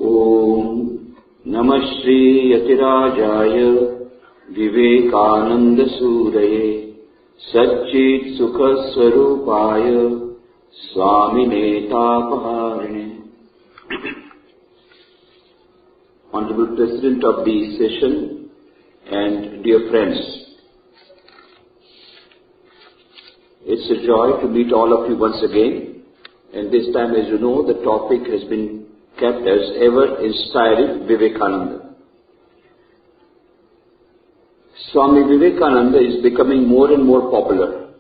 Om Namah Shri Yatirajaya Vivekananda Suraye Satchit Sukha Swarupaya Swami Nikhileswarananda. Honorable President of the session and dear friends, it's a joy to meet all of you once again, and this time, as you know, the topic has been kept as ever inspiring Vivekananda. Swami Vivekananda is becoming more and more popular.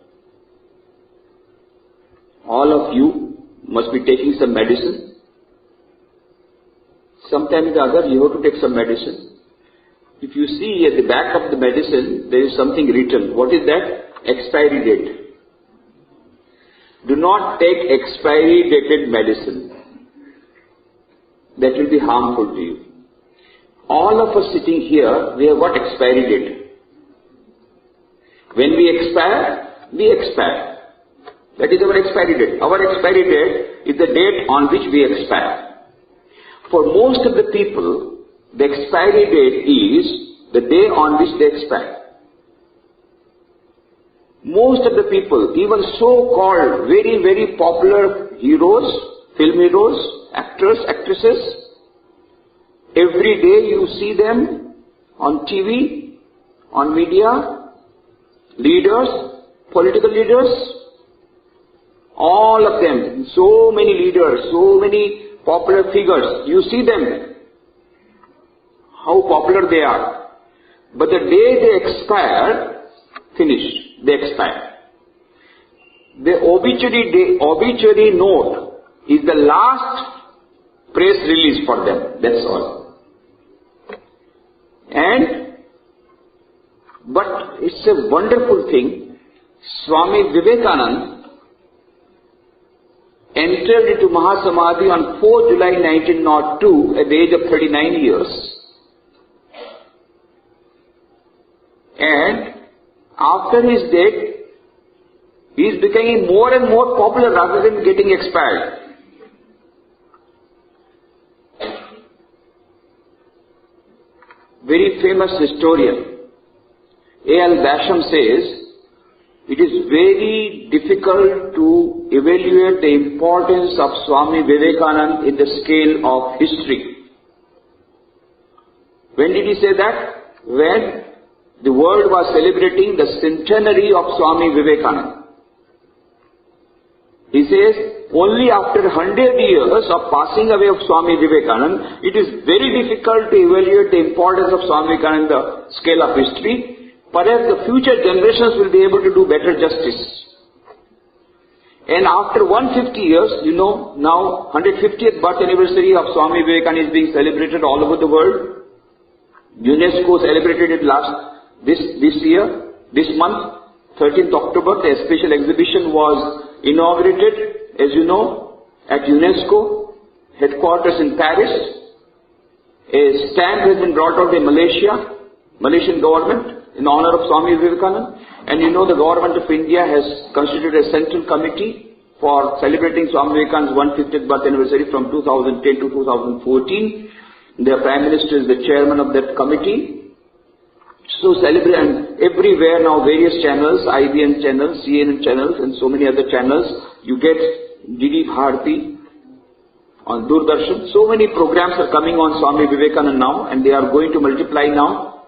All of you must be taking some medicine. Sometime or the other you have to take some medicine. If you see at the back of the medicine, there is something written. What is that? Expiry date. Do not take expiry dated medicine. That will be harmful to you. All of us sitting here, we have got expiry date. When we expire, we expire. That is our expiry date. Our expiry date is the date on which we expire. For most of the people, the expiry date is the day on which they expire. Most of the people, even so-called very, very popular heroes, film heroes, actors, actresses, every day you see them on TV, on media, leaders, political leaders, all of them, so many leaders, so many popular figures, you see them, how popular they are. But the day they expire, finish, they expire. The obituary note is the last press release for them, that's all. But it's a wonderful thing. Swami Vivekananda entered into Mahasamadhi on 4 July 1902 at the age of 39 years. And after his death, he is becoming more and more popular rather than getting expired. Very famous historian A.L. Basham says, it is very difficult to evaluate the importance of Swami Vivekananda in the scale of history. When did he say that? When the world was celebrating the centenary of Swami Vivekananda. He says, only after 100 years of passing away of Swami Vivekananda, it is very difficult to evaluate the importance of Swami Vivekananda in the scale of history. Perhaps the future generations will be able to do better justice. And after 150 years, you know, now 150th birth anniversary of Swami Vivekananda is being celebrated all over the world. UNESCO celebrated it this year, this month, 13th October, the special exhibition was inaugurated, as you know, at UNESCO, headquarters in Paris. A stamp has been brought out by Malaysian government in honor of Swami Vivekananda. And you know the government of India has constituted a central committee for celebrating Swami Vivekananda's 150th birth anniversary from 2010 to 2014. The Prime Minister is the chairman of that committee. So celebrate, and everywhere now various channels, IBN channels, CNN channels and so many other channels, you get DD Bharati on Doordarshan. So many programs are coming on Swami Vivekananda now, and they are going to multiply now.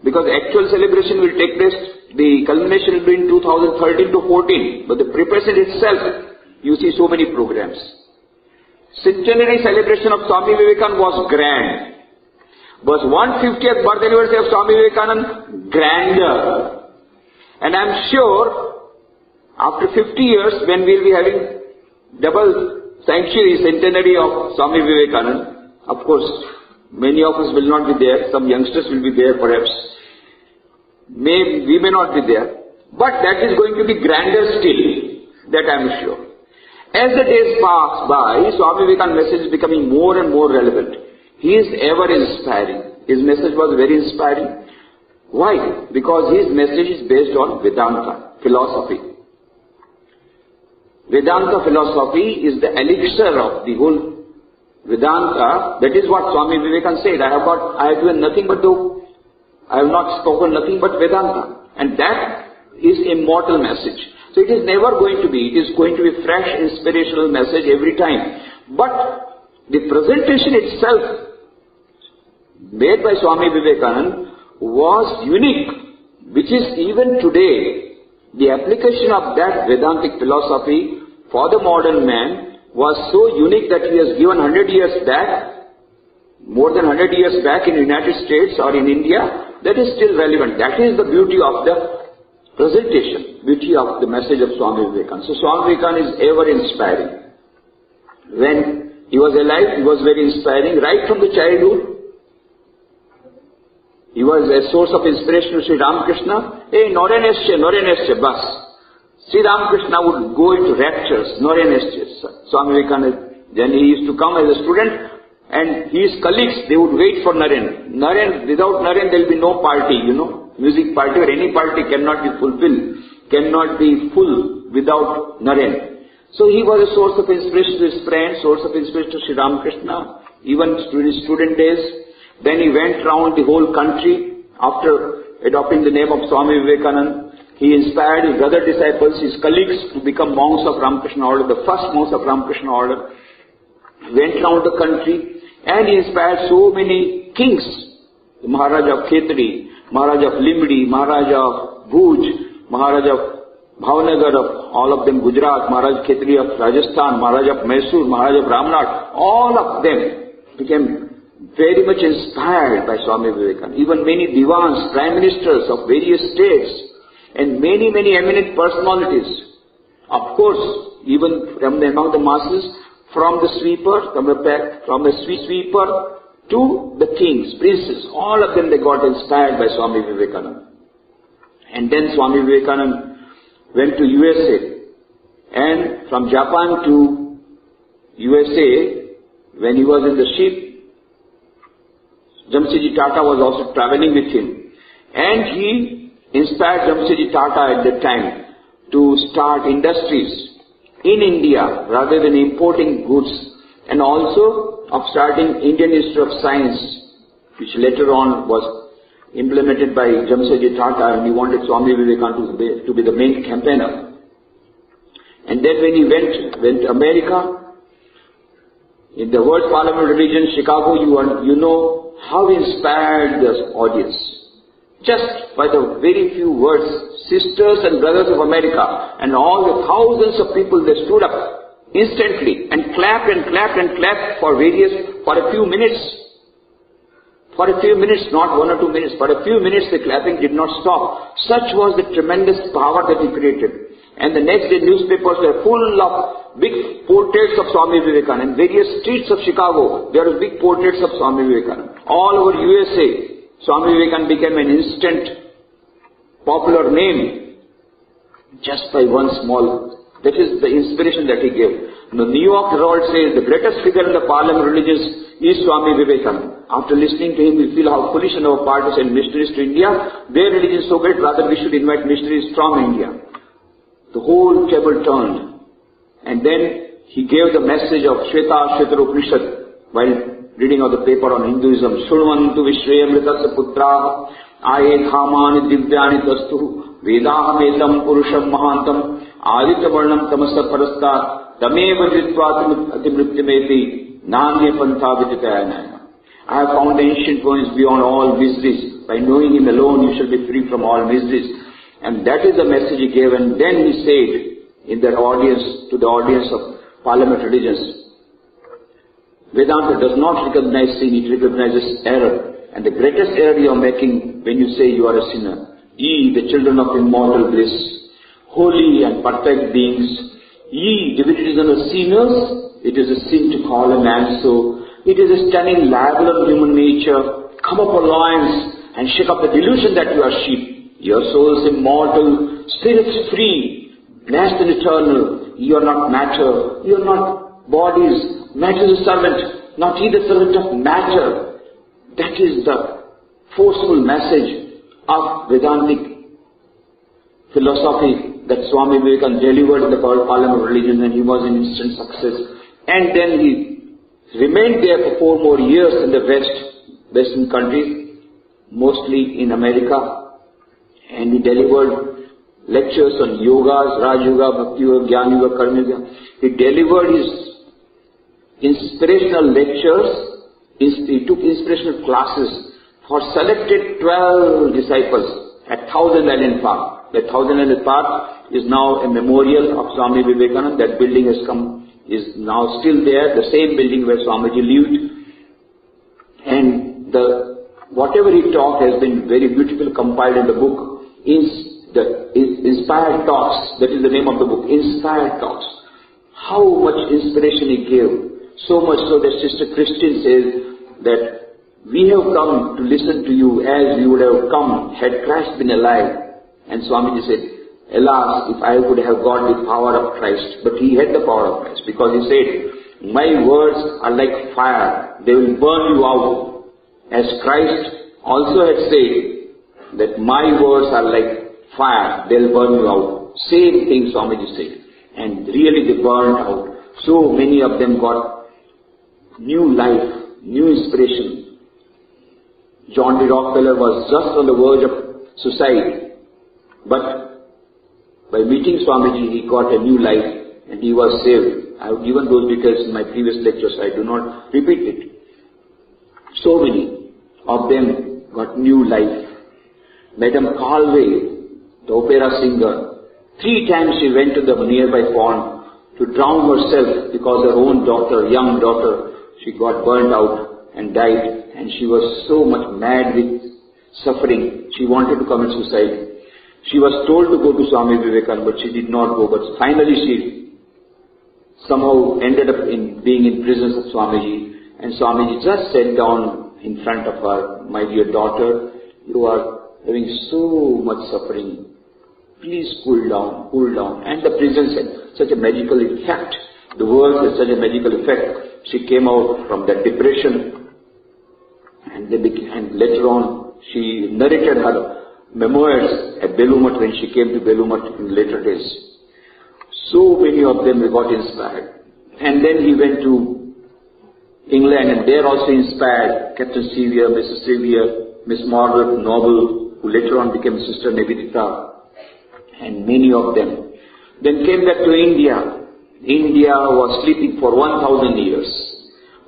Because actual celebration will take place, the culmination will be in 2013 to 14. But the preparation itself, you see so many programs. Centenary celebration of Swami Vivekananda was grand. Was 150th birth anniversary of Swami Vivekananda grander. And I am sure after 50 years when we will be having double centenary of Swami Vivekananda, of course many of us will not be there, some youngsters will be there perhaps, we may not be there, but that is going to be grander still, that I am sure. As the days pass by, Swami Vivekananda's message is becoming more and more relevant. He is ever inspiring. His message was very inspiring. Why? Because his message is based on Vedanta, philosophy. Vedanta philosophy is the elixir of the whole Vedanta. That is what Swami Vivekananda said. I have given nothing but I have not spoken nothing but Vedanta. And that is immortal message. So it is never going to be. It is going to be fresh, inspirational message every time. But the presentation itself made by Swami Vivekananda was unique, which is even today, the application of that Vedantic philosophy for the modern man was so unique that he has given 100 years back, more than 100 years back in the United States or in India, that is still relevant. That is the beauty of the presentation, beauty of the message of Swami Vivekananda. So Swami Vivekananda is ever inspiring. When he was alive, he was very inspiring. Right from the childhood, he was a source of inspiration to Sri Ramakrishna. Hey, Norenesche, bas. Sri Ramakrishna would go into raptures, Norenesche. Swami Vivekananda, then he used to come as a student, and his colleagues, they would wait for Naren. Without Naren, there will be no party, music party or any party cannot be fulfilled, cannot be full without Naren. So he was a source of inspiration to his friends, source of inspiration to Sri Ramakrishna, even during his student days. Then he went round the whole country after adopting the name of Swami Vivekananda. He inspired his other disciples, his colleagues, to become monks of Ramakrishna order, the first monks of Ramakrishna order. Went round the country and he inspired so many kings. The Maharaja of Khetri, Maharaja of Limdi, Maharaja of Bhuj, Maharaja of Bhavnagar, of all of them Gujarat, Maharaja Khetri of Rajasthan, Maharaja of Mysore, Maharaja of Ramnad, all of them became very much inspired by Swami Vivekananda. Even many divans, prime ministers of various states, and many eminent personalities. Of course, even from among the masses, from the sweeper, from the sweeper to the kings, princes, all of them they got inspired by Swami Vivekananda. And then Swami Vivekananda went to USA, and from Japan to USA, when he was in the ship, Jamsetji Tata was also traveling with him, and he inspired Jamsetji Tata at that time to start industries in India rather than importing goods, and also of starting Indian Institute of Science, which later on was implemented by Jamsetji Tata, and he wanted Swami Vivekananda to be the main campaigner. And then when he went to America, in the World Parliament region, Chicago, you know how he inspired the audience. Just by the very few words, sisters and brothers of America, and all the thousands of people, they stood up instantly and clapped and clapped and clapped for a few minutes. For a few minutes, not 1 or 2 minutes, for a few minutes the clapping did not stop. Such was the tremendous power that he created. And the next day newspapers were full of big portraits of Swami Vivekananda. In various streets of Chicago, there were big portraits of Swami Vivekananda. All over USA, Swami Vivekananda became an instant popular name just by one small. That is the inspiration that he gave. The New York Herald says the greatest figure in the Parliament religions is Swami Vivekananda. After listening to him, we feel how foolish on our part to send missionaries to India. Their religion is so great, rather we should invite missionaries from India. The whole table turned. And then he gave the message of Shveta Upanishad while reading of the paper on Hinduism. Shurvantu Vishwayamritasya putra aye thamani divyani tastu vedaham etam purusham mahantam aditya varnam tamasa parasta tameva jitva atimrityamepi nanye pantha viditayana. I have found the ancient points beyond all miseries. By knowing him alone, you shall be free from all miseries. And that is the message he gave. And then he said in that audience, to the audience of Parliament religions, Vedanta does not recognize sin, it recognizes error. And the greatest error you are making when you say you are a sinner. Ye, the children of immortal bliss, holy and perfect beings, ye, divinities and sinners, it is a sin to call a man so. It is a stunning libel on human nature. Come up, O lions, and shake up the delusion that you are sheep. Your soul is immortal, spirits free, blessed and eternal. You are not matter, you are not bodies. Matter is a servant, not he the servant of matter. That is the forceful message of Vedantic philosophy that Swami Vivekananda delivered in the Parliament of Religion, and he was an instant success. And then he remained there for 4 more years in the Western countries, mostly in America, and he delivered lectures on yogas, Raj Yoga, Bhakti Yoga, Jnana Yoga, Karma Yoga. He delivered his inspirational lectures, he took inspirational classes for selected 12 disciples at Thousand Island Park. The Thousand Island Park is now a memorial of Swami Vivekananda. That building is now still there, the same building where Swamiji lived. And whatever he taught has been very beautifully compiled in the book, Inspired Talks. That is the name of the book, Inspired Talks. How much inspiration he gave. So much so that Sister Christine says that we have come to listen to you as we would have come had Christ been alive. And Swamiji said, alas, if I would have got the power of Christ. But he had the power of Christ, because he said, my words are like fire, they will burn you out. As Christ also had said that my words are like fire, they will burn you out. Same thing Swamiji said. And really they burned out. So many of them got new life, new inspiration. John D. Rockefeller was just on the verge of suicide, but by meeting Swamiji, he got a new life and he was saved. I have given those details in my previous lectures, I do not repeat it. So many of them got new life. Madame Calvé, the opera singer, 3 times she went to the nearby pond to drown herself because her own daughter, young daughter, she got burned out and died. And she was so much mad with suffering, she wanted to commit suicide. She was told to go to Swami Vivekananda, but she did not go. But finally she somehow ended up being in presence of Swamiji. And Swamiji just sat down in front of her, my dear daughter, you are having so much suffering. Please cool down, cool down. And the presence had such a magical effect. The words had such a magical effect. She came out from that depression. And later on, she narrated her memoirs at Belumat when she came to Belumat in later days. So many of them got inspired. And then he went to England, and there also inspired Captain Sevier, Mrs. Sevier, Miss Margaret Noble, who later on became Sister Nivedita, and many of them. Then came back to India. India was sleeping for 1,000 years.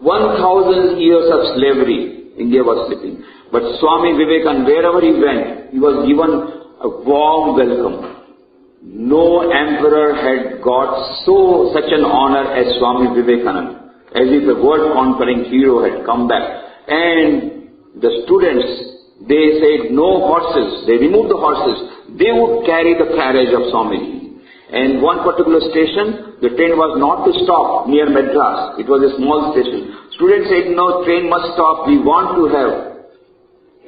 1,000 years of slavery. India was sleeping. But Swami Vivekananda, wherever he went, he was given a warm welcome. No emperor had got such an honor as Swami Vivekananda, as if a world-conquering hero had come back. And the students, they said no horses. They removed the horses. They would carry the carriage of Swamiji. And one particular station, the train was not to stop near Madras. It was a small station. Students said, no, train must stop. We want to have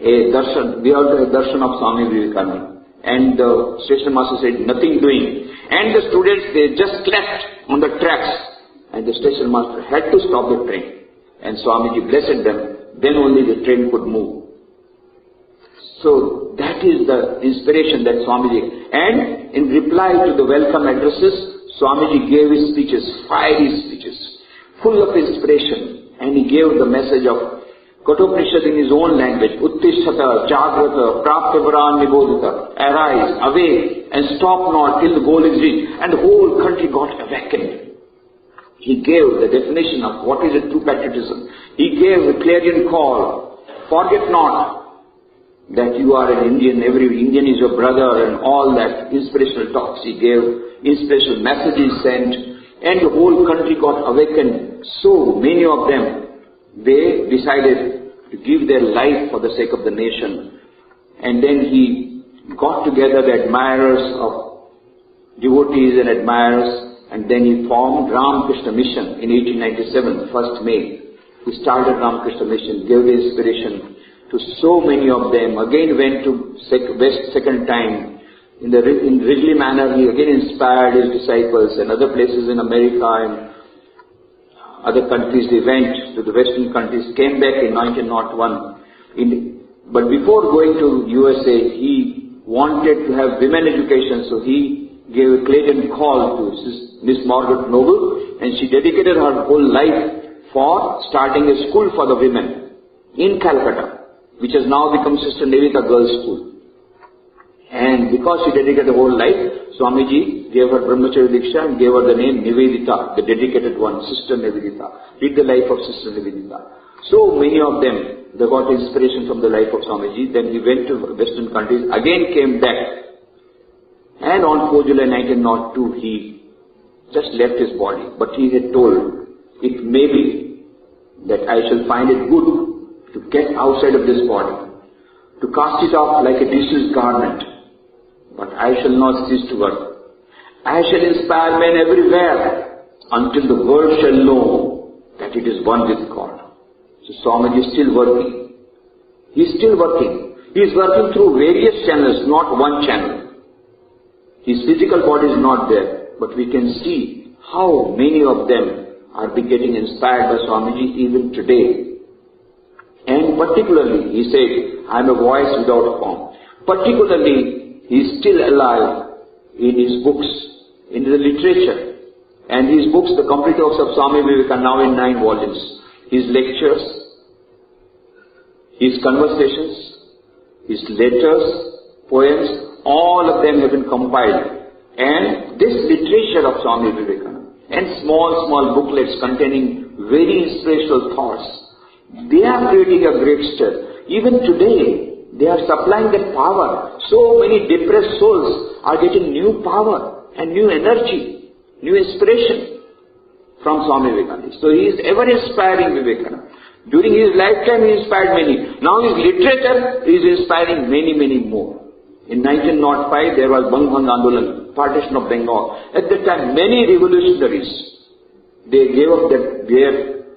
a darshan. We have to have darshan of Swami Vivekananda. And the station master said, nothing doing. And the students, they just slept on the tracks. And the station master had to stop the train. And Swamiji blessed them. Then only the train could move. So that is the inspiration that Swamiji. And in reply to the welcome addresses, Swamiji gave his speeches, fiery speeches, full of inspiration. And he gave the message of Kathopanishad in his own language, Uttisthata, Jagrata, Praptaparan Nibodhita, arise, awake, and stop not till the goal is reached. And the whole country got awakened. He gave the definition of what is a true patriotism. He gave a clarion call, forget not that you are an Indian, every Indian is your brother, and all that inspirational talks he gave, inspirational messages sent, and the whole country got awakened. So many of them, they decided to give their life for the sake of the nation. And then he got together the admirers of devotees and admirers, and then he formed Ramakrishna Mission in 1897, 1st May. He started Ramakrishna Mission, gave the inspiration to so many of them. Again went to West second time. In Ridley manner, he again inspired his disciples, and other places in America and other countries. They went to the Western countries, came back in 1901. But before going to USA, he wanted to have women education, so he gave a clarion call to Miss Margaret Noble, and she dedicated her whole life for starting a school for the women in Calcutta, which has now become Sister Nivedita Girls' School. And because she dedicated her whole life, Swamiji gave her Brahmacharya Diksha and gave her the name Nivedita, the dedicated one, Sister Nivedita. Read the life of Sister Nivedita. So many of them, they got inspiration from the life of Swamiji. Then he went to Western countries, again came back. And on 4 July 1902, he just left his body. But he had told, it may be that I shall find it good to get outside of this body, to cast it off like a disused garment. But I shall not cease to work. I shall inspire men everywhere until the world shall know that it is one with God. So Swamiji is still working. He is still working. He is working through various channels, not one channel. His physical body is not there, but we can see how many of them are getting inspired by Swamiji even today. And particularly, he said, I am a voice without form. Particularly, he is still alive in his books, in the literature. And his books, the complete works of Swami Vivekananda, now in 9 volumes. His lectures, his conversations, his letters, poems, all of them have been compiled. And this literature of Swami Vivekananda and small booklets containing very inspirational thoughts, they are creating a great stir. Even today, they are supplying that power. So many depressed souls are getting new power and new energy, new inspiration from Swami Vivekananda. So he is ever inspiring Vivekananda. During his lifetime he inspired many. Now his literature is inspiring many more. In 1905 there was Bang Andolan, partition of Bengal. At that time many revolutionaries, they gave up their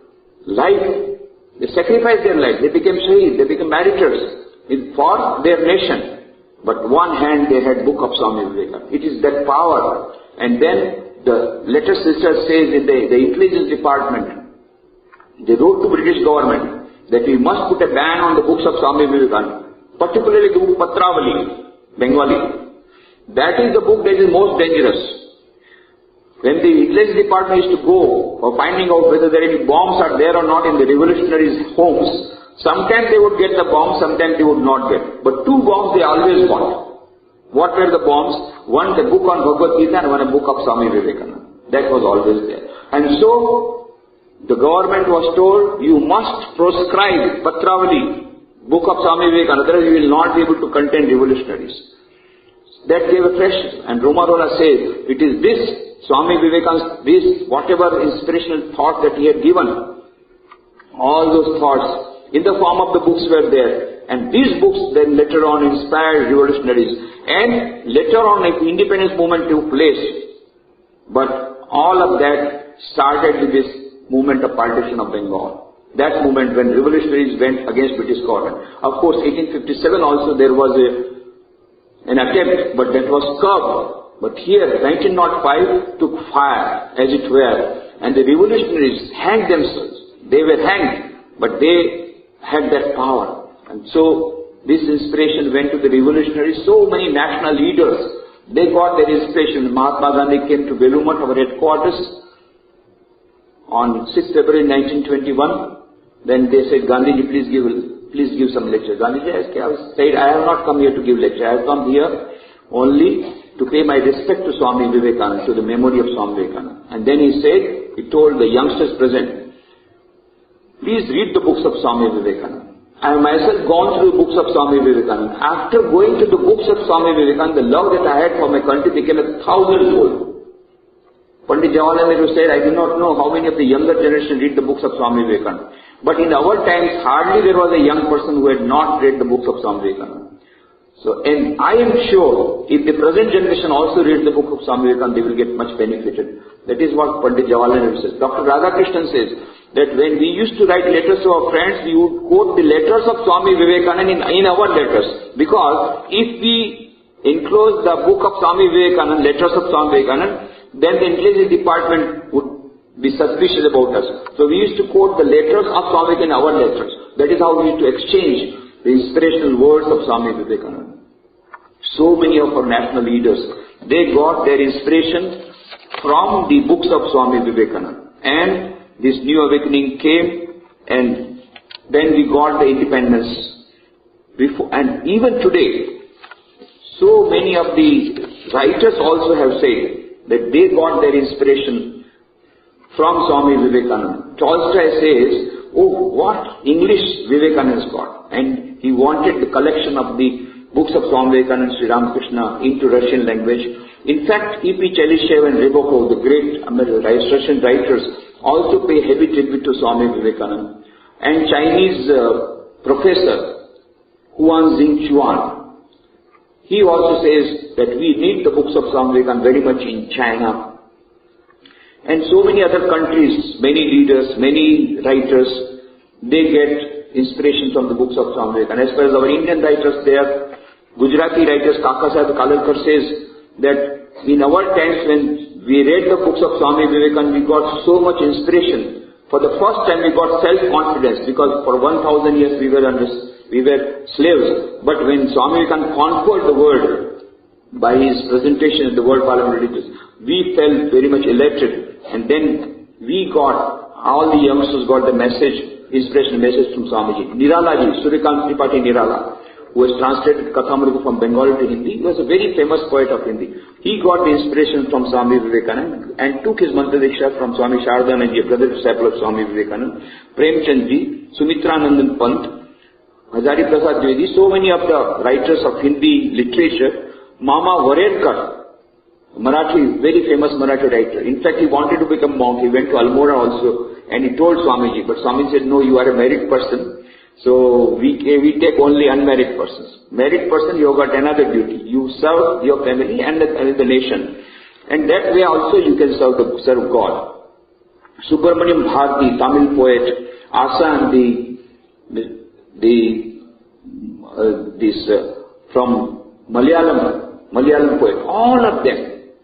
life. They sacrificed their life. They became shaheed. They became martyrs for their nation. But one hand they had book of Swami Vivekananda. It is that power. And then the letter sister says in the intelligence department, they wrote to British government that we must put a ban on the books of Swami Vivekananda, particularly the book Patravali, Bengali. That is the book that is most dangerous. When the intelligence department used to go for finding out whether there any bombs are there or not in the revolutionaries' homes, sometimes they would get the bombs, sometimes they would not get. But 2 bombs they always got. What were the bombs? One, the book on Bhagavad Gita, and one, a book of Swami Vivekananda. That was always there. And so, the government was told, you must proscribe Patravali, book of Swami Vivekananda, otherwise you will not be able to contain revolutionaries. That gave a pressure. And Romarola says, it is this, Swami Vivekananda, this, whatever inspirational thought that he had given, all those thoughts in the form of the books were there. And these books then later on inspired revolutionaries. And later on the independence movement took place. But all of that started with this movement of partition of Bengal. That movement when revolutionaries went against British government. Of course, 1857 also there was an attempt, but that was curbed. But here, 1905 took fire, as it were, and the revolutionaries hanged themselves. They were hanged, but they had that power. And so, this inspiration went to the revolutionaries. So many national leaders, they got their inspiration. Mahatma Gandhi came to Bellumat, our headquarters, on 6th February 1921. Then they said, Gandhiji, please give some lecture. Gandhiji said, I have not come here to give lecture. I have come here only to pay my respect to Swami Vivekananda, to the memory of Swami Vivekananda. And then he told the youngsters present, please read the books of Swami Vivekananda. I have myself gone through the books of Swami Vivekananda. After going to the books of Swami Vivekananda, the love that I had for my country became 1,000-fold. Pandit Jawaharlal Nehru said, I do not know how many of the younger generation read the books of Swami Vivekananda. But in our times, hardly there was a young person who had not read the books of Swami Vivekananda. So, and I am sure, if the present generation also reads the book of Swami Vivekananda, they will get much benefited. That is what Pandit Jawaharlal Nehru says. Dr. Radhakrishnan says that when we used to write letters to our friends, we would quote the letters of Swami Vivekananda in our letters. Because if we enclose the book of Swami Vivekananda, letters of Swami Vivekananda, then the intelligence department would be suspicious about us. So we used to quote the letters of Swami in our letters. That is how we used to exchange the inspirational words of Swami Vivekananda. So many of our national leaders, They got their inspiration from the books of Swami Vivekananda. And this new awakening came, and then we got the independence. And even today, so many of the writers also have said that they got their inspiration from Swami Vivekananda. Tolstoy says, oh, what English Vivekananda has got. And he wanted the collection of the books of Swami Vivekananda and Sri Ramakrishna into Russian language. In fact, E.P. Chelyushev and Rybakov, the great Russian writers, also pay heavy tribute to Swami Vivekananda. And Chinese professor Huan Xingchuan, he also says that we need the books of Swami Vivekananda very much in China. And so many other countries, many leaders, many writers, they get inspiration from the books of Swami Vivekananda. As far as our Indian writers there, Gujarati writers, Kaka Sahib Kalarkar says that in our times when we read the books of Swami Vivekananda, we got so much inspiration. For the first time we got self-confidence, because for 1000 years we were slaves. But when Swami Vivekananda conquered the world by his presentation at the World Parliament of Religions, we felt very much elated. And then we got, all the youngsters got the message, inspirational message from Swamiji. Niralaji, Suryakant Tripathi Nirala, who has translated Kathamrita from Bengali to Hindi, he was a very famous poet of Hindi. He got the inspiration from Swami Vivekananda and took his mantra diksha from Swami Shardanand, a brother disciple of Swami Vivekananda, Premchand ji, Sumitranandan Pant, Hazari Prasad Dwivedi, so many of the writers of Hindi literature. Mama Varedkar, Marathi, very famous Marathi writer. In fact, he wanted to become monk. He went to Almora also, and he told Swamiji, but Swamiji said, no, you are a married person, so we take only unmarried persons. Married person, you have got another duty. You serve your family and the nation. And that way also you can serve God. Subramaniam Bharati, Tamil poet, Asan, from Malayalam poet, all of them,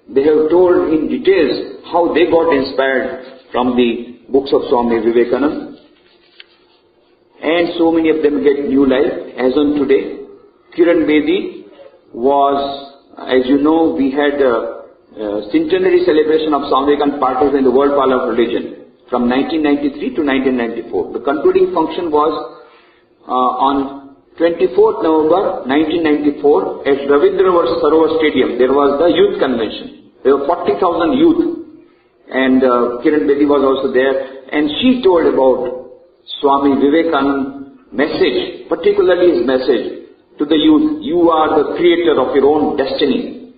they have told in details how they got inspired from the books of Swami Vivekananda. And so many of them get new life. As on today, Kiran Bedi was, as you know, we had a centenary celebration of Swami Vivekananda parties in the World Parliament of Religion from 1993 to 1994. The concluding function was on 24th November 1994 at Ravindra Sarovar Stadium. There was the youth convention. There were 40,000 youth, and Kiran Bedi was also there, and she told about Swami Vivekananda's message, particularly his message to the youth. You are the creator of your own destiny.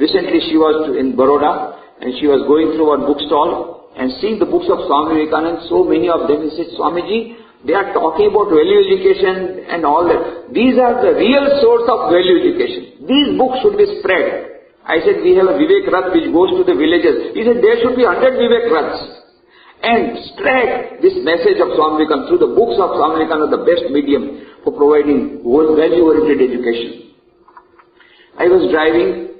Recently she was in Baroda, and she was going through our bookstall and seeing the books of Swami Vivekananda, so many of them. He said, Swamiji, they are talking about value education and all that. These are the real source of value education. These books should be spread. I said, we have a Vivek Rath which goes to the villages. He said, there should be 100 Vivek Raths. And spread this message of Swami Vivekananda through the books of Swami Vivekananda, the best medium for providing value-oriented education. I was driving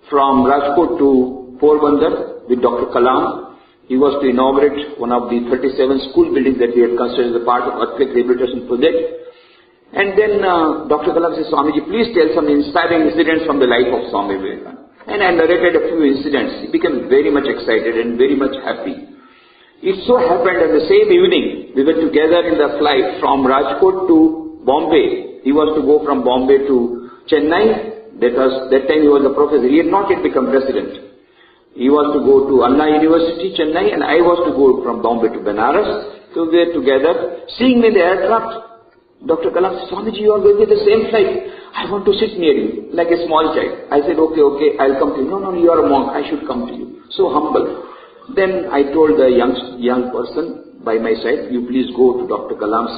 from Rajkot to Porbandar with Dr. Kalam. He was to inaugurate one of the 37 school buildings that we had considered as a part of earthquake rehabilitation project. And then Dr. Kalam said, Swamiji, please tell some inspiring incidents from the life of Swami Vivekananda. And I narrated a few incidents. He became very much excited and very much happy. It so happened that the same evening, we were together in the flight from Rajkot to Bombay. He was to go from Bombay to Chennai. That time he was a professor. He had not yet become president. He was to go to Anna University, Chennai, and I was to go from Bombay to Benares. So we were together. Seeing me in the aircraft, Dr. Kalam said, Swamiji, you are going with the same flight. I want to sit near you, like a small child. I said, okay, I'll come to you. No, you are a monk. I should come to you. So humble. Then I told the young person by my side, you please go to Dr. Kalam's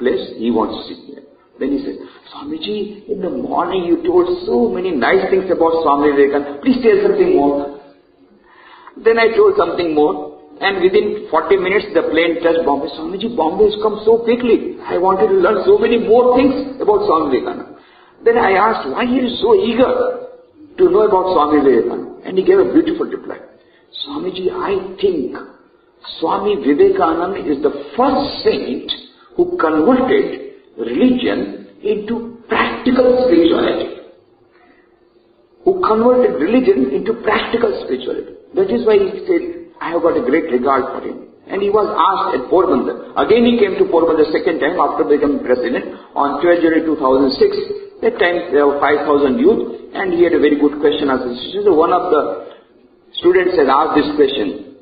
place. He wants to sit there. Then he said, Swamiji, in the morning you told so many nice things about Swami Vivekananda. Please tell something more. Then I told something more. And within 40 minutes the plane touched Bombay. Swamiji, Bombay has come so quickly. I wanted to learn so many more things about Swami Vivekananda. Then I asked why he is so eager to know about Swami Vivekananda. And he gave a beautiful reply. Swamiji, I think Swami Vivekananda is the first saint who converted religion into practical spirituality. who converted religion into practical spirituality. That is why he said, I have got a great regard for him. And he was asked at Porbandar. Again he came to Porbandar second time after becoming president on 12 January 2006. That time there were 5,000 youth and he had a very good question as a student. So one of the students had asked this question,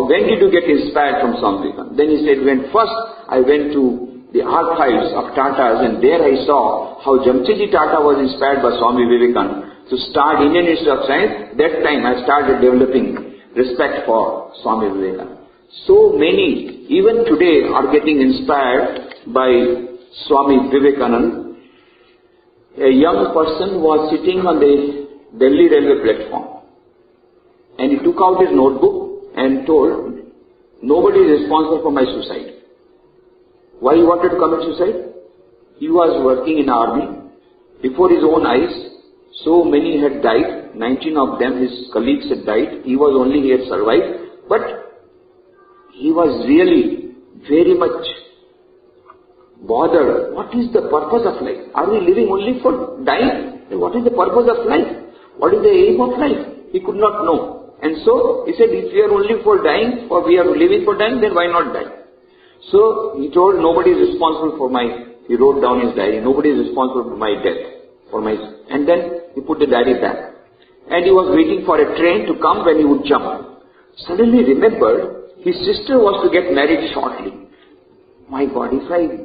when did you get inspired from Swami Vivekananda? Then he said, when first I went to the archives of Tatas and there I saw how Jamsetji Tata was inspired by Swami Vivekananda to start Indian Institute of Science. That time I started developing respect for Swami Vivekananda. So many, even today, are getting inspired by Swami Vivekananda. A young person was sitting on the Delhi railway platform and he took out his notebook and told, nobody is responsible for my suicide. Why he wanted to commit suicide? He was working in army. Before his own eyes, so many had died. 19 of them, his colleagues had died. He was only, he had survived. But he was really very much bothered. What is the purpose of life? Are we living only for dying? What is the purpose of life? What is the aim of life? He could not know. And so he said, if we are only for dying, or we are living for dying, then why not die? So he told, nobody is responsible for he wrote down his diary, nobody is responsible for my death. And then he put the diary back. And he was waiting for a train to come when he would jump. Suddenly remembered, his sister was to get married shortly. My God, if I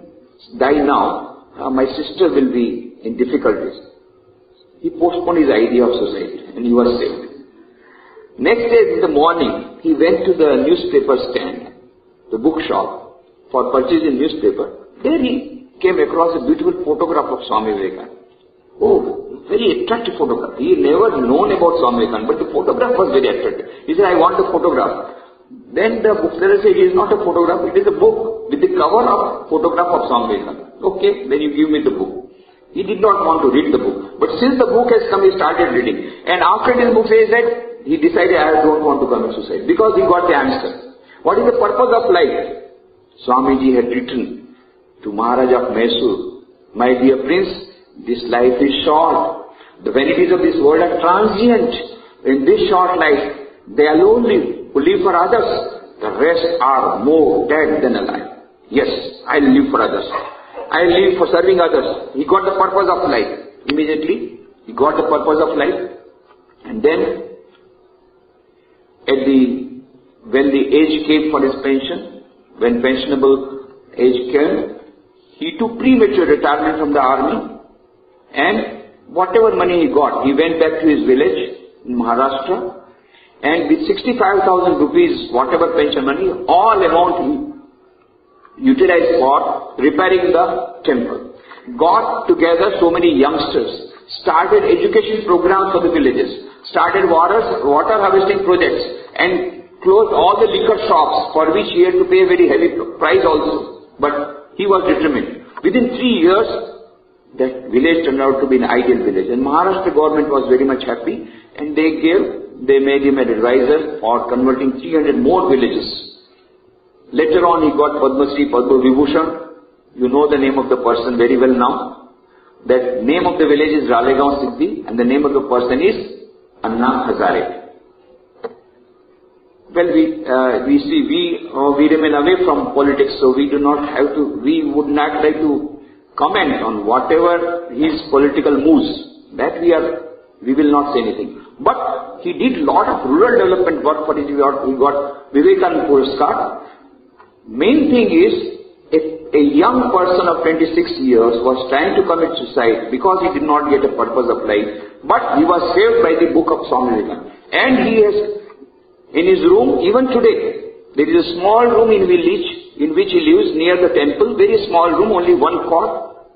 die now, my sister will be in difficulties. He postponed his idea of suicide and he was saved. Next day in the morning, he went to the newspaper stand, the bookshop, for purchasing newspaper. There he came across a beautiful photograph of Swami Vivekananda. Oh, very attractive photograph. He had never known about Swami Vivekananda, but the photograph was very attractive. He said, I want a photograph. Then the bookseller said, it is not a photograph, it is a book with the cover of photograph of Swami Vivekananda. Okay, then you give me the book. He did not want to read the book. But since the book has come, he started reading. And after this book says that, he decided, I don't want to commit suicide. Because he got the answer. What is the purpose of life? Swamiji had written to Maharaj of Mysore, my dear prince, this life is short. The vanities of this world are transient. In this short life, they alone live, who live for others. The rest are more dead than alive. Yes, I live for others. I live for serving others. He got the purpose of life. Immediately, he got the purpose of life. And then, when the age came for his pension, when pensionable age came, he took premature retirement from the army, and whatever money he got, he went back to his village in Maharashtra, and with 65,000 rupees, whatever pension money, all amount he utilized for repairing the temple. Got together so many youngsters, started education programs for the villages, started water harvesting projects, and closed all the liquor shops for which he had to pay a very heavy price also. But he was determined. Within 3 years, that village turned out to be an ideal village. And Maharashtra government was very much happy, and they made him an advisor for converting 300 more villages. Later on he got Padma Shri, Padma Vibhushan. You know the name of the person very well now. That name of the village is Ralegaon Siddhi, and the name of the person is Anna Hazare. Well, we remain away from politics, so we would not like to comment on whatever his political moves. That we will not say anything. But he did lot of rural development work for his, he got Vivekananda Puraskar. Main thing is, a young person of 26 years was trying to commit suicide because he did not get a purpose of life, but he was saved by the book of Swami Vivekananda. And he has, in his room, even today, there is a small room in village in which he lives near the temple, very small room, only one cot,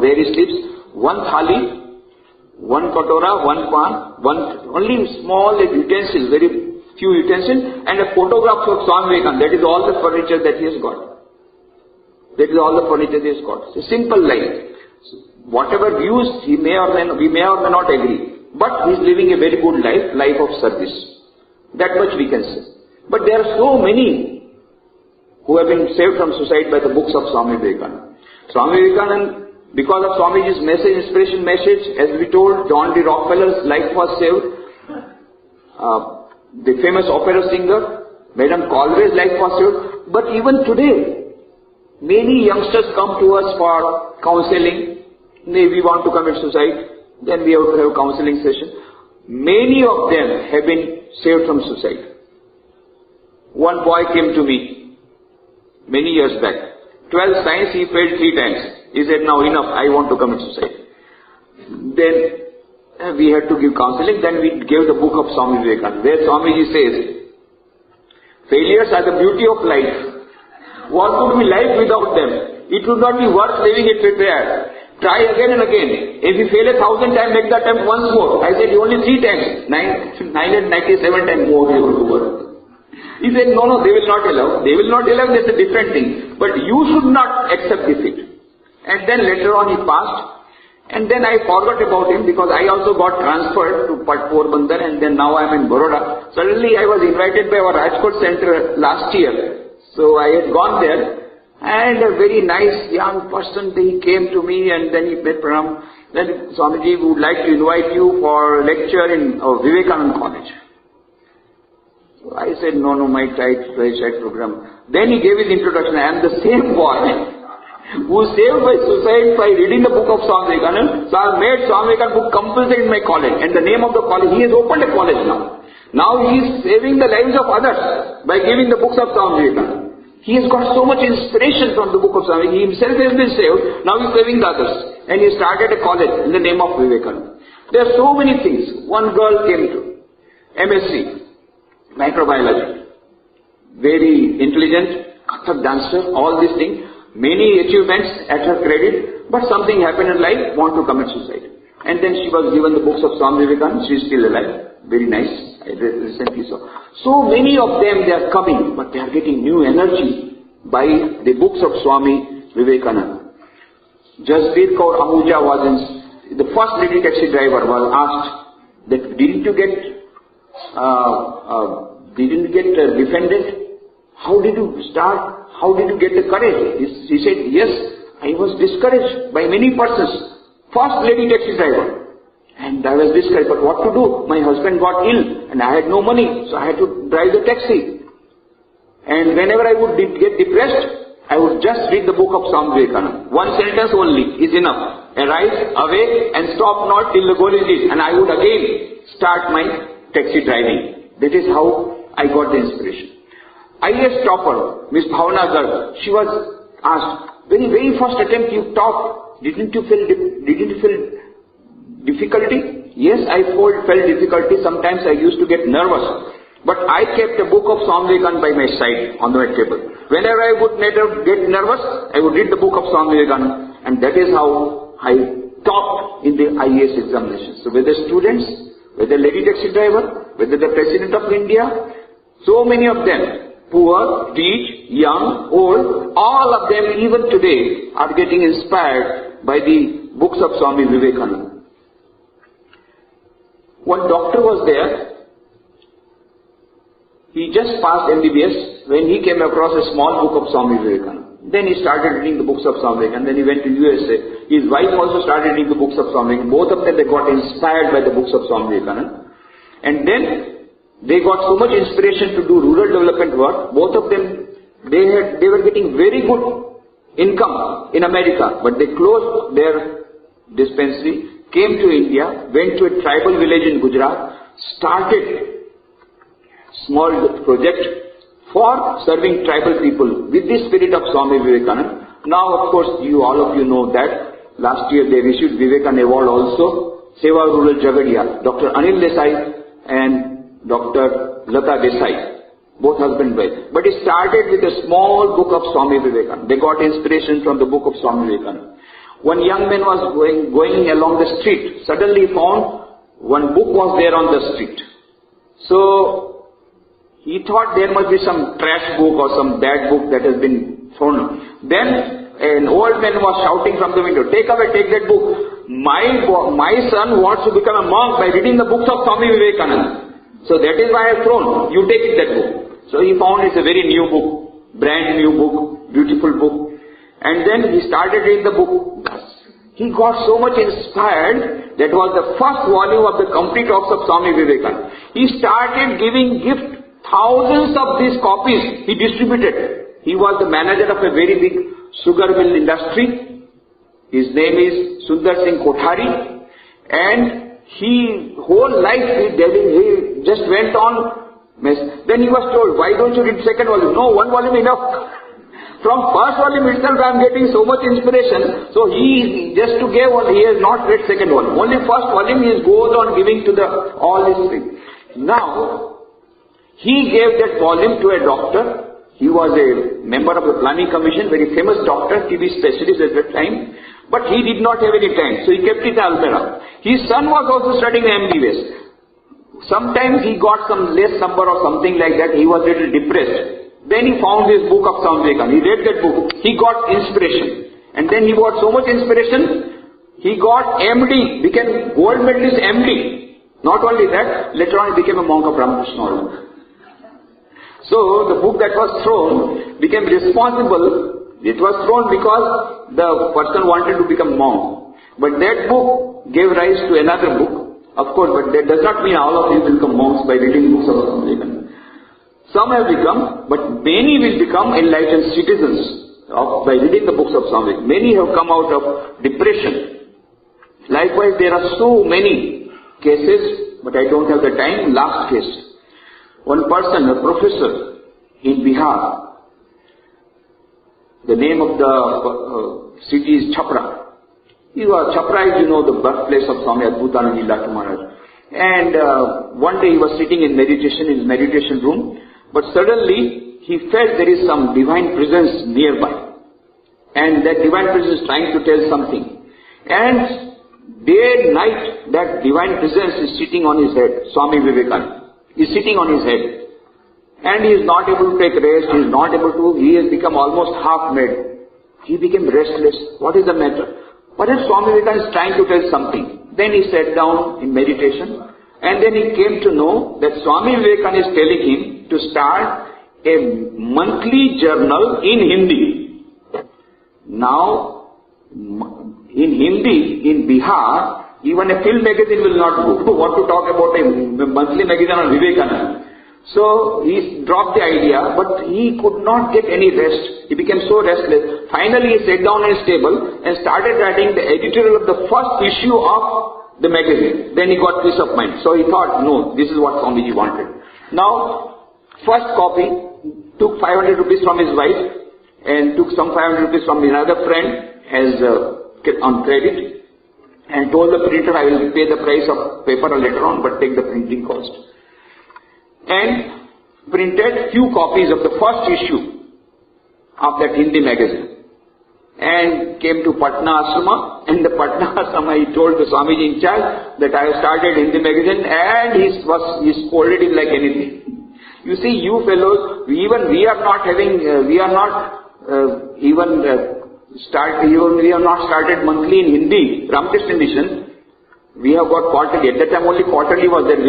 where he sleeps, one thali, one katora, one pan, only small utensils, very few utensils, and a photograph of Swami Vivekananda. That is all the furniture that he has got. That is all the furniture he has got. It's a simple life. Whatever views we may or may not agree, but he is living a very good life of service. That much we can say. But there are so many who have been saved from suicide by the books of Swami Vivekananda. Swami Vivekananda Because of Swamiji's message, inspiration message, as we told, John D. Rockefeller's life was saved. The famous opera singer, Madame Calvé's life was saved. But even today, many youngsters come to us for counseling. We want to commit suicide, then we have to have a counseling session. Many of them have been saved from suicide. One boy came to me many years back. 12 times he failed 3 times. He said, now enough, I want to commit suicide. Then we had to give counseling. Then we gave the book of Swami Vivekananda, where Swamiji says, failures are the beauty of life. What would be life without them? It would not be worth living it there. Try again and again. If you fail 1,000 times, make that time once more. I said, only 3 times. 997 times more you will do work. He said, no, they will not allow. They will not allow, that's a different thing. But you should not accept defeat. And then later on he passed. And then I forgot about him because I also got transferred to Porbandar and then now I am in Baroda. Suddenly I was invited by our Rajkot center last year. So I had gone there and a very nice young person, he came to me and then he made pranam. Then Swamiji would like to invite you for a lecture in Vivekananda College. So I said, no, my tight program. Then he gave his introduction. I am the same boy who saved by suicide by reading the book of Swami Vivekananda. So I made Swami Vivekananda book compulsory in my college. And the name of the college, he has opened a college now. Now he is saving the lives of others by giving the books of Swami Vivekananda. He has got so much inspiration from the book of Swami. He himself has been saved. Now he is saving the others. And he started a college in the name of Vivekananda. There are so many things. One girl came to MSc. Microbiology, very intelligent, Kathak dancer, all these things, many achievements at her credit, but something happened in life, want to commit suicide. And then she was given the books of Swami Vivekananda, she is still alive, very nice, I recently saw. So many of them, they are coming, but they are getting new energy by the books of Swami Vivekananda. Jasbir Kaur Ahuja was the first lady taxi driver was asked that didn't you get defended? How did you start? How did you get the courage? He said, yes, I was discouraged by many persons. First lady taxi driver. And I was discouraged, but what to do? My husband got ill and I had no money, so I had to drive the taxi. And whenever I would get depressed, I would just read the book of Swami Vivekananda. One sentence only is enough. Arise, awake and stop not till the goal is reached. And I would again start my taxi driving. That is how I got the inspiration. IAS topper, Miss Bhavana Garg, she was asked, very first attempt you taught, didn't you feel difficulty? Yes, I felt difficulty. Sometimes I used to get nervous. But I kept a book of Swami Vivekananda by my side on my table. Whenever I would get nervous, I would read the book of Swami Vivekananda, and that is how I topped in the IAS examinations. So whether students, whether lady taxi driver, whether the President of India, so many of them, poor, rich, young, old, all of them even today are getting inspired by the books of Swami Vivekananda. One doctor was there. He just passed MBBS when he came across a small book of Swami Vivekananda. Then he started reading the books of Swami Vivekananda. Then he went to USA. His wife also started reading the books of Swami Vivekananda. Both of them, they got inspired by the books of Swami Vivekananda. And then they got so much inspiration to do rural development work. Both of them, they were getting very good income in America, but they closed their dispensary, came to India, went to a tribal village in Gujarat, started small project for serving tribal people with the spirit of Swami Vivekananda. Now, of course, all of you know that last year they received Vivekananda Award also, Seva Rural Jagadia, Dr. Anil Desai and Dr. Lata Desai, both husband and wife. But it started with a small book of Swami Vivekananda. They got inspiration from the book of Swami Vivekananda. One young man was going along the street, suddenly found one book was there on the street. So he thought there must be some trash book or some bad book that has been thrown. Then an old man was shouting from the window, take away, take that book. My son wants to become a monk by reading the books of Swami Vivekananda. So that is why I have thrown. You take that book. So he found it's a very new book, brand new book, beautiful book. And then he started reading the book. he got so much inspired. That was the first volume of the complete talks of Swami Vivekananda. He started giving gift, thousands of these copies he distributed. He was the manager of a very big sugar mill industry. His name is Sundar Singh Kothari, and he whole life he just went on. Then he was told, why don't you read second volume? No, one volume enough. From first volume itself I am getting so much inspiration. So he just to give one, he has not read second volume. Only first volume he goes on giving to all these things. Now, he gave that volume to a doctor. He was a member of the planning commission, very famous doctor, TB specialist at that time. But he did not have any time, so he kept it in Almera. His son was also studying MBBS. Sometimes he got some less number or something like that. He was a little depressed. Then he found this book of Swami Vivekananda. He read that book. He got inspiration. And then he got so much inspiration, he got MD, became gold medalist MD. Not only that, later on he became a monk of Ramakrishna. So the book that was thrown became responsible. It was thrown because the person wanted to become monk. But that book gave rise to another book. Of course, but that does not mean all of you will become monks by reading books of Swami Vivekananda. Some have become, but many will become enlightened citizens by reading the books of Swami Vivekananda. Many have come out of depression. Likewise, there are so many cases, but I don't have the time. Last case. One person, a professor in Bihar, the name of the city is Chhapra. Chhapra is, the birthplace of Swami Adbhutanand Lila Maharaj. And one day he was sitting in meditation, in his meditation room, but suddenly he felt there is some divine presence nearby. And that divine presence is trying to tell something. And day and night, that divine presence is sitting on his head. Swami Vivekananda is sitting on his head. And he is not able to take rest, he has become almost half mad. He became restless. What is the matter? What if Swami Vivekananda is trying to tell something? Then he sat down in meditation, and then he came to know that Swami Vivekananda is telling him to start a monthly journal in Hindi. Now, in Hindi, in Bihar, even a film magazine will not go. What to talk about a monthly magazine on Vivekananda? So he dropped the idea, but he could not get any rest. He became so restless. Finally, he sat down in his table and started writing the editorial of the first issue of the magazine. Then he got peace of mind. So he thought, no, this is what Swamiji wanted. Now, first copy, took 500 rupees from his wife and took some 500 rupees from another friend as on credit, and told the printer, I will pay the price of paper later on, but take the printing cost. And printed few copies of the first issue of that Hindi magazine, and came to Patna Ashrama. And the Patna Ashrama, he told the Swamiji in charge that I have started Hindi magazine, and he scolded him like anything. You see, you fellows, we have not started monthly in Hindi, Ramakrishna Mission. We have got quarterly. At that time only quarterly was there,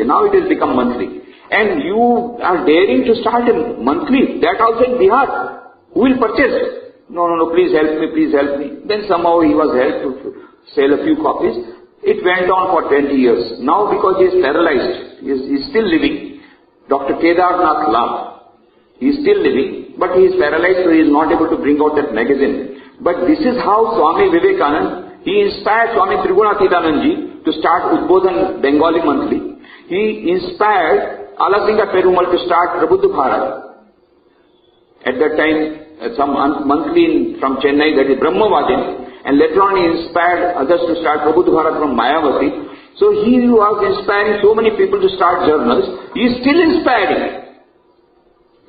now it has become monthly. And you are daring to start a monthly, that also in Bihar. Who will purchase? No, please help me. Then somehow he was helped to sell a few copies. It went on for 20 years. Now because he is paralyzed, he is still living. Dr. Kedarnath Lal, he is still living, but he is paralyzed, so he is not able to bring out that magazine. But this is how Swami Vivekananda, he inspired Swami Trigunathidanandji to start Udbodhan Bengali monthly. He inspired Alasinga Perumal to start Prabhuddha Bharat. At that time, some monthly from Chennai, that is Brahmavadin, and later on he inspired others to start Prabhuddha Bharat from Mayavati. So he was inspiring so many people to start journals. He is still inspiring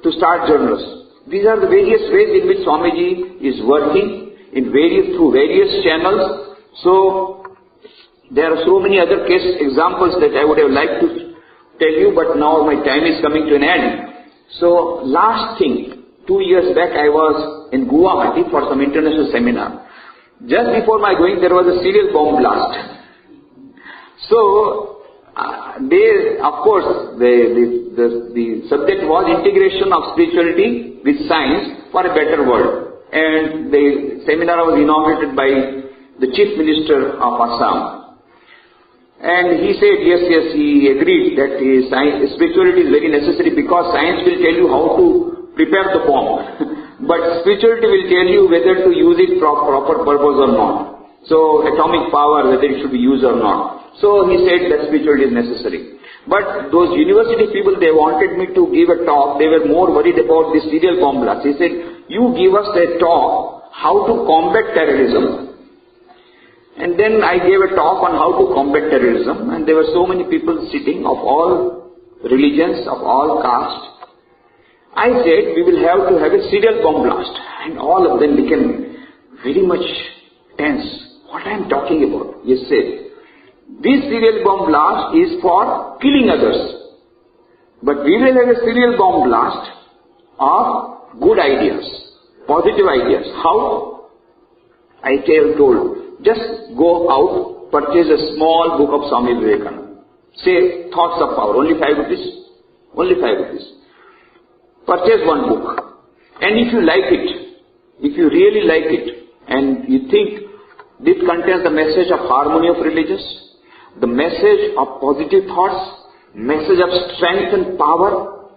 to start journals. These are the various ways in which Swamiji is working through various channels. So there are so many other case examples that I would have liked to tell you, but now my time is coming to an end. So last thing, 2 years back I was in Guwahati for some international seminar. Just before my going, there was a serial bomb blast. So the subject was integration of spirituality with science for a better world. And the seminar was inaugurated by the Chief Minister of Assam. And he said, yes, he agreed that spirituality is very necessary because science will tell you how to prepare the bomb. But spirituality will tell you whether to use it for proper purpose or not. So atomic power, whether it should be used or not. So he said that spirituality is necessary. But those university people, they wanted me to give a talk. They were more worried about the serial bomb blast. He said, you give us a talk how to combat terrorism. And then I gave a talk on how to combat terrorism, and there were so many people sitting of all religions, of all castes. I said we will have to have a serial bomb blast, and all of them became very much tense. What I am talking about? He said, this serial bomb blast is for killing others, but we will have a serial bomb blast of good ideas, positive ideas. How? I told, just go out, purchase a small book of Swami Vivekananda. Say, Thoughts of Power, only 5 rupees. Only 5 rupees. Purchase one book. And if you like it, if you really like it, and you think this contains the message of harmony of religions, the message of positive thoughts, message of strength and power,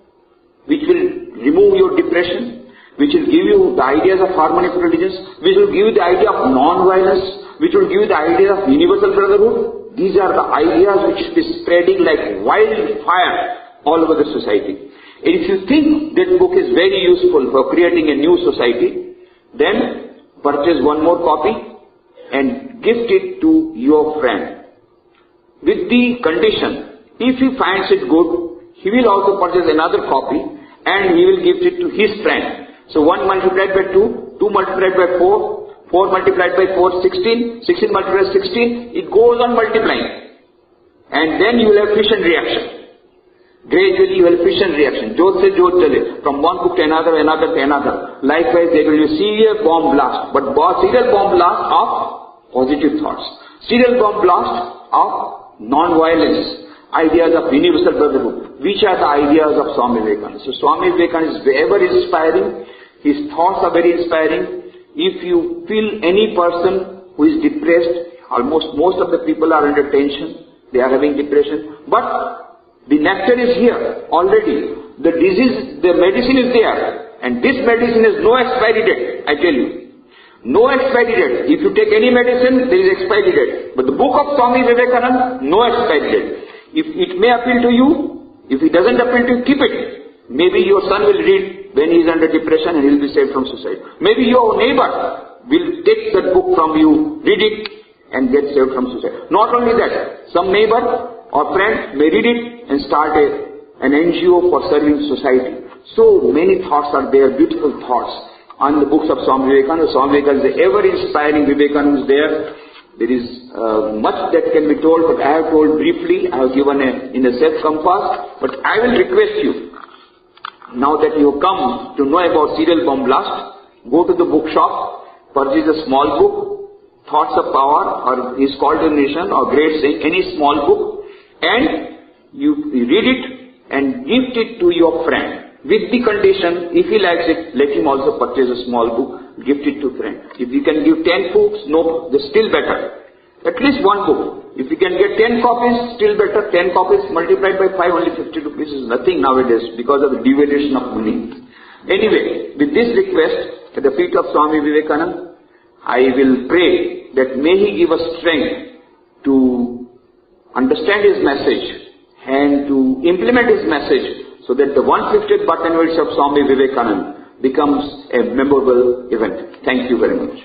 which will remove your depression, which will give you the ideas of harmony of religions, which will give you the idea of non-violence, which will give you the idea of universal brotherhood. These are the ideas which will be spreading like wildfire all over the society. And if you think that book is very useful for creating a new society, then purchase one more copy and gift it to your friend. With the condition, if he finds it good, he will also purchase another copy and he will gift it to his friend. So 1 multiplied by 2, 2 multiplied by 4, 4 multiplied by 4, 16, 16 multiplied by 16, it goes on multiplying. And then you will have fission reaction. Gradually you will have fission reaction. Jot se jot chale. From one book to another, another to another. Likewise there will be a serial bomb blast. But serial bomb blast of positive thoughts. Serial bomb blast of non-violence. Ideas of universal brotherhood. Which are the ideas of Swami Vivekananda. So Swami Vivekananda is ever inspiring. His thoughts are very inspiring. If you feel any person who is depressed, most of the people are under tension, they are having depression, but the nectar is here already. The disease, the medicine is there, and this medicine has no expiry date, I tell you. No expiry date. If you take any medicine, there is expiry date. But the book of Swami Vivekananda, no expiry date. If it may appeal to you, if it doesn't appeal to you, keep it. Maybe your son will read when he is under depression and he will be saved from suicide. Maybe your neighbor will take that book from you, read it and get saved from suicide. Not only that, some neighbor or friend may read it and start an NGO for serving society. So many thoughts are there, beautiful thoughts on the books of Swami Vivekananda. Swami Vivekananda is ever inspiring. Vivekananda is there. There is much that can be told, but I have told briefly. I have given in a safe compass. But I will request you, now that you have come to know about serial bomb blast, go to the bookshop, purchase a small book, Thoughts of Power or His Call to the Nation or Great Saying, any small book, and you read it and gift it to your friend. With the condition, if he likes it, let him also purchase a small book, gift it to friend. If you can give 10 books, no, that's still better. At least one book. If you can get 10 copies, still better. 10 copies multiplied by 5, only 50 rupees is nothing nowadays because of the devaluation of money. Anyway, with this request at the feet of Swami Vivekananda, I will pray that may he give us strength to understand his message and to implement his message so that the 150th birth anniversary of Swami Vivekananda becomes a memorable event. Thank you very much.